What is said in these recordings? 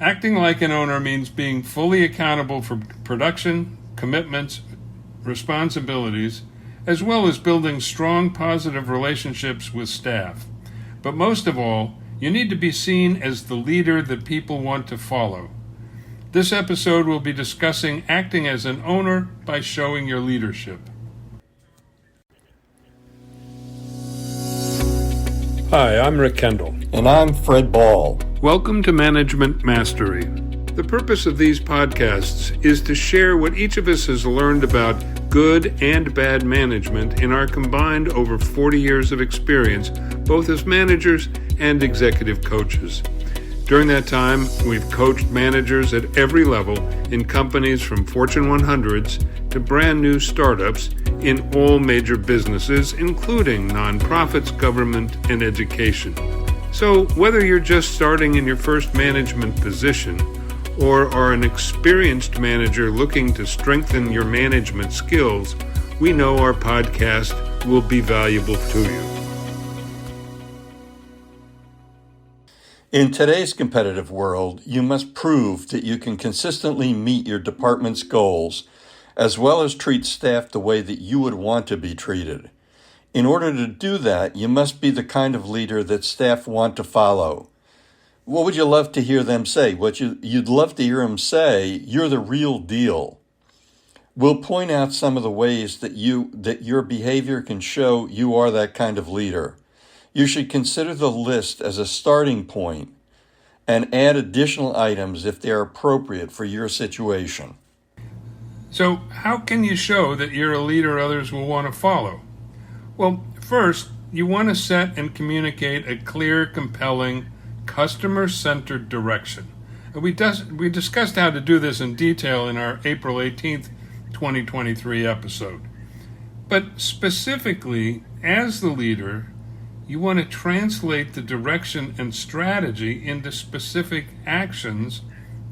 Acting like an owner means being fully accountable for production, commitments, responsibilities, as well as building strong positive relationships with staff. But most of all, you need to be seen as the leader that people want to follow. This episode will be discussing acting as an owner by showing your leadership. Hi, I'm Rick Kendall. And I'm Fred Ball. Welcome to Management Mastery. The purpose of these podcasts is to share what each of us has learned about good and bad management in our combined over 40 years of experience, both as managers and executive coaches. During that time, we've coached managers at every level in companies from Fortune 100s to brand new startups in all major businesses, including nonprofits, government, and education. So whether you're just starting in your first management position or are an experienced manager looking to strengthen your management skills, we know our podcast will be valuable to you. In today's competitive world, you must prove that you can consistently meet your department's goals, as well as treat staff the way that you would want to be treated. In order to do that, you must be the kind of leader that staff want to follow. What would you love to hear them say? You'd love to hear them say, "You're the real deal." We'll point out some of the ways that your behavior can show you are that kind of leader. You should consider the list as a starting point and add additional items if they are appropriate for your situation. So, how can you show that you're a leader others will want to follow? Well, first, you want to set and communicate a clear, compelling, customer-centered direction. We discussed how to do this in detail in our April 18th, 2023 episode. But specifically, as the leader, you want to translate the direction and strategy into specific actions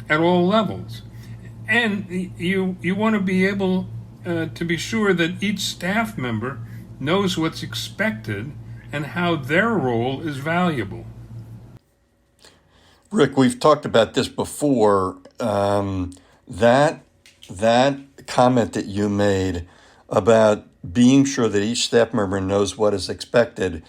at all levels. And you want to be able to be sure that each staff member knows what's expected and how their role is valuable. Rick, we've talked about this before. That comment that you made about being sure that each staff member knows what is expected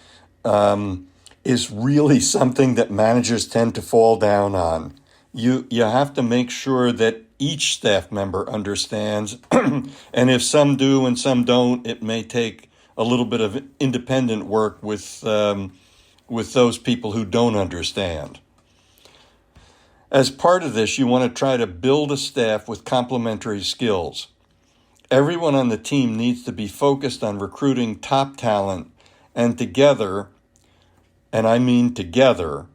is really something that managers tend to fall down on. You have to make sure that each staff member understands, and if some do and some don't, it may take a little bit of independent work with those people who don't understand. As part of this, you want to try to build a staff with complementary skills. Everyone on the team needs to be focused on recruiting top talent, and together, and I mean together,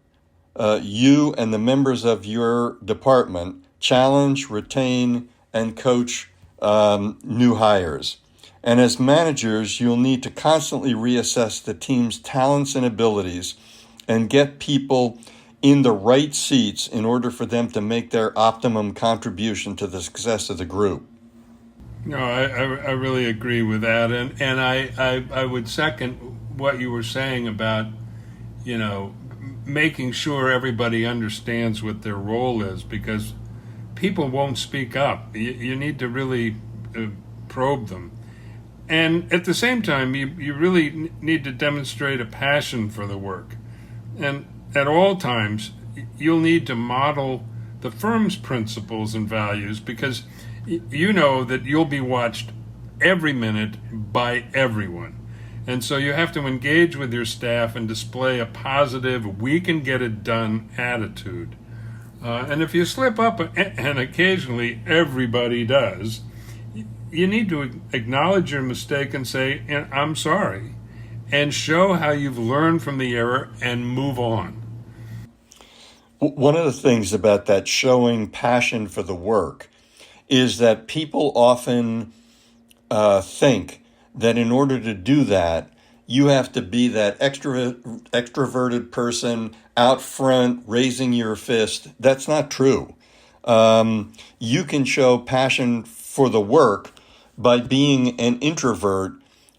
you and the members of your department challenge, retain, and coach new hires. And as managers, you'll need to constantly reassess the team's talents and abilities and get people in the right seats in order for them to make their optimum contribution to the success of the group. No, I really agree with that. And I would second what you were saying about, making sure everybody understands what their role is, because people won't speak up. You need to really probe them. And at the same time, you really need to demonstrate a passion for the work. And at all times, you'll need to model the firm's principles and values, because you know that you'll be watched every minute by everyone. And so you have to engage with your staff and display a positive, we can get it done attitude. And if you slip up, and occasionally everybody does, you need to acknowledge your mistake and say, I'm sorry, and show how you've learned from the error and move on. One of the things about that showing passion for the work is that people often think that in order to do that, you have to be that extroverted person out front, raising your fist. That's not true. You can show passion for the work by being an introvert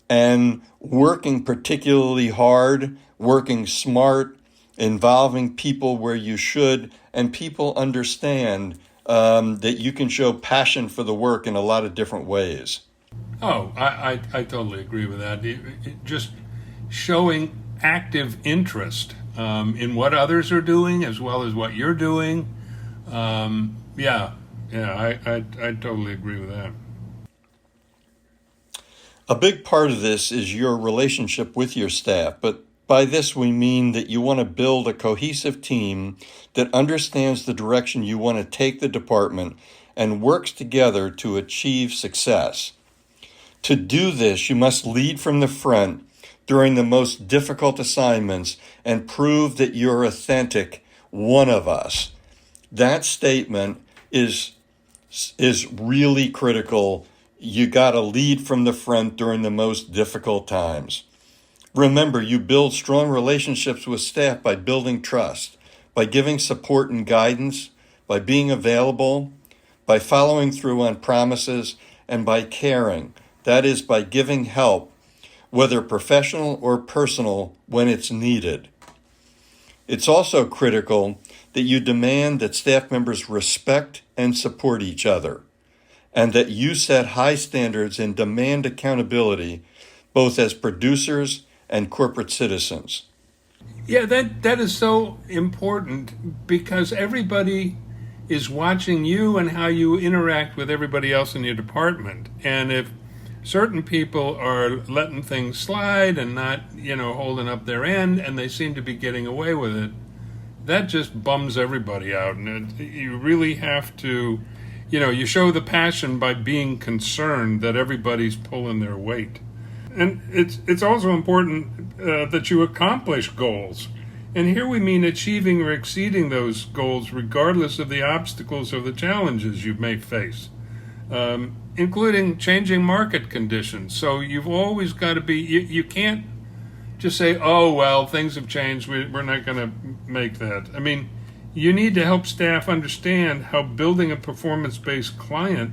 and working particularly hard, working smart, involving people where you should, and people understand that you can show passion for the work in a lot of different ways. Oh, I totally agree with that. Just showing active interest in what others are doing as well as what you're doing. I totally agree with that. A big part of this is your relationship with your staff, but by this we mean that you want to build a cohesive team that understands the direction you want to take the department and works together to achieve success. To do this, you must lead from the front during the most difficult assignments and prove that you're authentic, one of us. That statement is really critical. You got to lead from the front during the most difficult times. Remember, you build strong relationships with staff by building trust, by giving support and guidance, by being available, by following through on promises, and by caring. That is, by giving help, whether professional or personal, when it's needed. It's also critical that you demand that staff members respect and support each other, and that you set high standards and demand accountability, both as producers and corporate citizens. Yeah, that is so important because everybody is watching you and how you interact with everybody else in your department. And if certain people are letting things slide and not, holding up their end, and they seem to be getting away with it, that just bums everybody out. And you really have to, you show the passion by being concerned that everybody's pulling their weight. And it's also important that you accomplish goals. And here we mean achieving or exceeding those goals regardless of the obstacles or the challenges you may face, including changing market conditions. So you've always got to be, you can't just say, oh, well, things have changed, we're not going to make that. I mean, you need to help staff understand how building a performance-based climate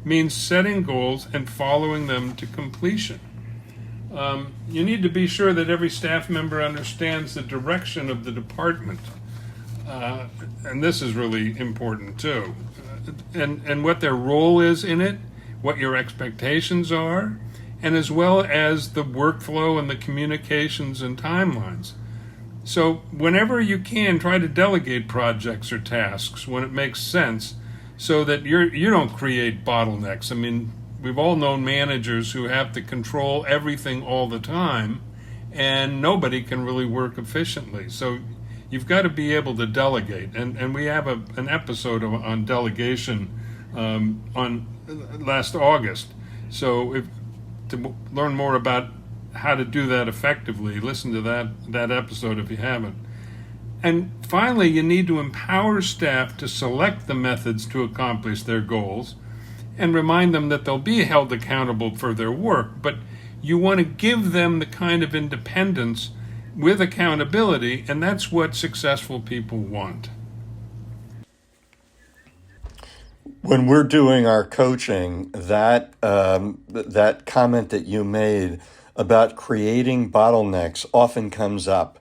means setting goals and following them to completion. You need to be sure that every staff member understands the direction of the department. And this is really important too. And what their role is in it, what your expectations are, and as well as the workflow and the communications and timelines. So whenever you can, try to delegate projects or tasks when it makes sense so that you don't create bottlenecks. I mean, we've all known managers who have to control everything all the time, and nobody can really work efficiently. So you've got to be able to delegate. And we have an episode on delegation on last August. So to learn more about how to do that effectively, listen to that episode if you haven't. And finally, you need to empower staff to select the methods to accomplish their goals and remind them that they'll be held accountable for their work, but you want to give them the kind of independence with accountability, and that's what successful people want. When we're doing our coaching, that comment that you made about creating bottlenecks often comes up.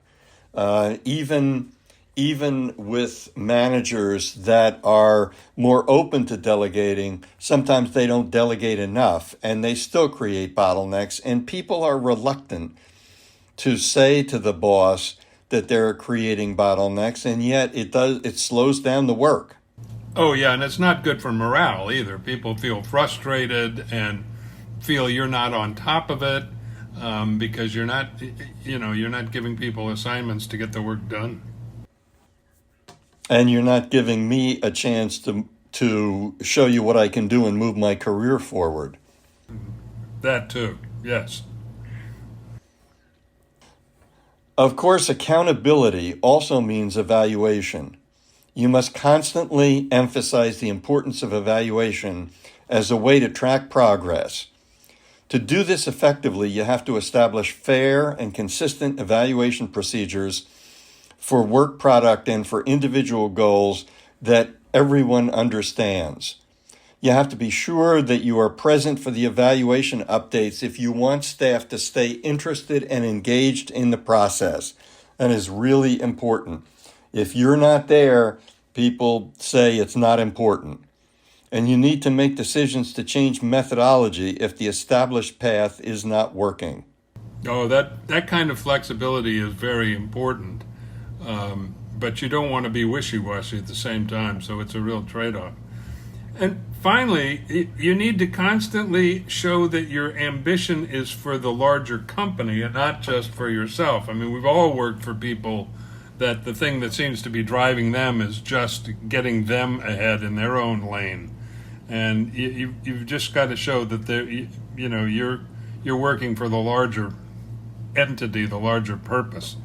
Even with managers that are more open to delegating, sometimes they don't delegate enough and they still create bottlenecks, and people are reluctant to say to the boss that they're creating bottlenecks, and yet it slows down the work. Oh yeah, and it's not good for morale either. People feel frustrated and feel you're not on top of it because you're not giving people assignments to get the work done. And you're not giving me a chance to show you what I can do and move my career forward. That too, yes. Of course, accountability also means evaluation. You must constantly emphasize the importance of evaluation as a way to track progress. To do this effectively, you have to establish fair and consistent evaluation procedures for work product and for individual goals that everyone understands. You have to be sure that you are present for the evaluation updates if you want staff to stay interested and engaged in the process. That is really important. If you're not there, people say it's not important. And you need to make decisions to change methodology if the established path is not working. Oh, that kind of flexibility is very important. But you don't want to be wishy-washy at the same time, so it's a real trade-off. And finally, you need to constantly show that your ambition is for the larger company and not just for yourself. I mean, we've all worked for people that the thing that seems to be driving them is just getting them ahead in their own lane. And you've just got to show that you're working for the larger entity, the larger purpose.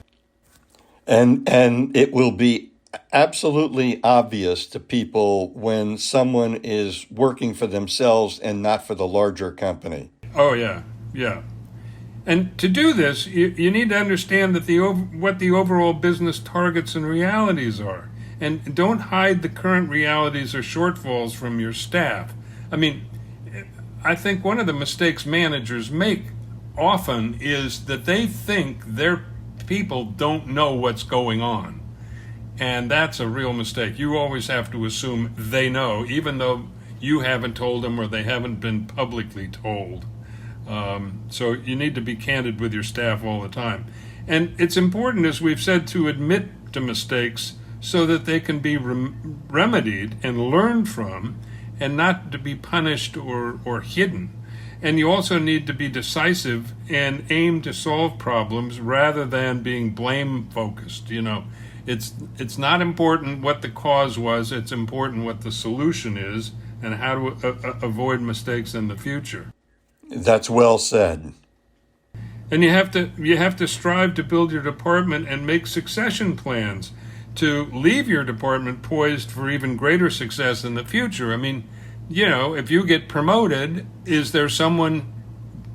And it will be absolutely obvious to people when someone is working for themselves and not for the larger company. Oh, yeah. And to do this, you need to understand that what the overall business targets and realities are. And don't hide the current realities or shortfalls from your staff. I mean, I think one of the mistakes managers make often is that they think their people don't know what's going on. And that's a real mistake. You always have to assume they know, even though you haven't told them or they haven't been publicly told. So you need to be candid with your staff all the time. And it's important, as we've said, to admit to mistakes so that they can be remedied and learned from, and not to be punished or hidden. And you also need to be decisive and aim to solve problems rather than being blame-focused. It's not important what the cause was, it's important what the solution is and how to avoid mistakes in the future. That's well said. And you have to strive to build your department and make succession plans to leave your department poised for even greater success in the future. I mean, if you get promoted, is there someone,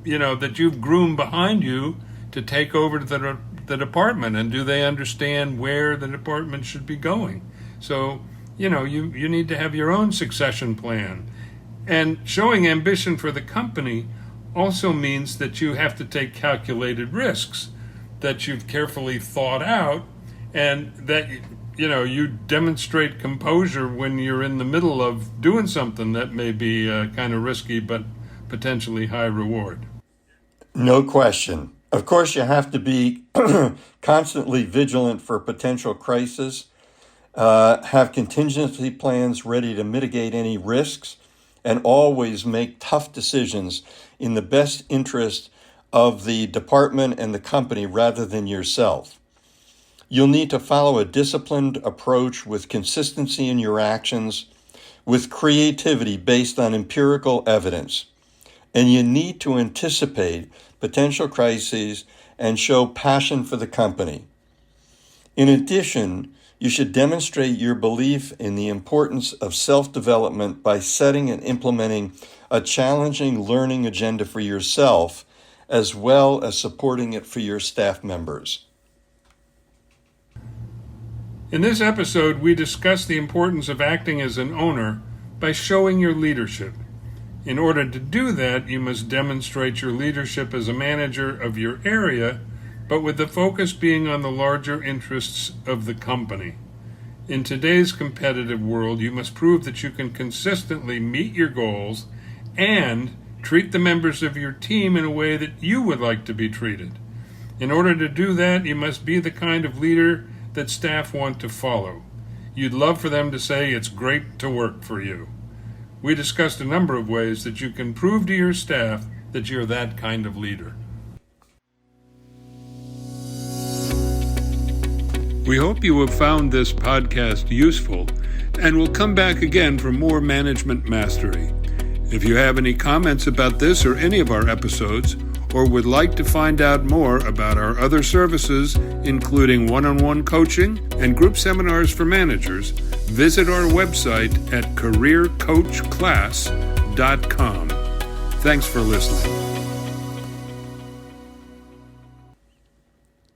that you've groomed behind you to take over the department, and do they understand where the department should be going? So, you need to have your own succession plan. And showing ambition for the company also means that you have to take calculated risks that you've carefully thought out, and that you demonstrate composure when you're in the middle of doing something that may be kind of risky but potentially high reward. No question. Of course, you have to be constantly vigilant for potential crisis, have contingency plans ready to mitigate any risks, and always make tough decisions in the best interest of the department and the company rather than yourself. You'll need to follow a disciplined approach with consistency in your actions, with creativity based on empirical evidence. And you need to anticipate potential crises and show passion for the company. In addition, you should demonstrate your belief in the importance of self-development by setting and implementing a challenging learning agenda for yourself, as well as supporting it for your staff members. In this episode, we discuss the importance of acting as an owner by showing your leadership. In order to do that, you must demonstrate your leadership as a manager of your area, but with the focus being on the larger interests of the company. In today's competitive world, you must prove that you can consistently meet your goals and treat the members of your team in a way that you would like to be treated. In order to do that, you must be the kind of leader that staff want to follow. You'd love for them to say, "It's great to work for you." We discussed a number of ways that you can prove to your staff that you're that kind of leader. We hope you have found this podcast useful and will come back again for more management mastery. If you have any comments about this or any of our episodes, or would like to find out more about our other services, including one-on-one coaching and group seminars for managers, visit our website at careercoachclass.com. Thanks for listening.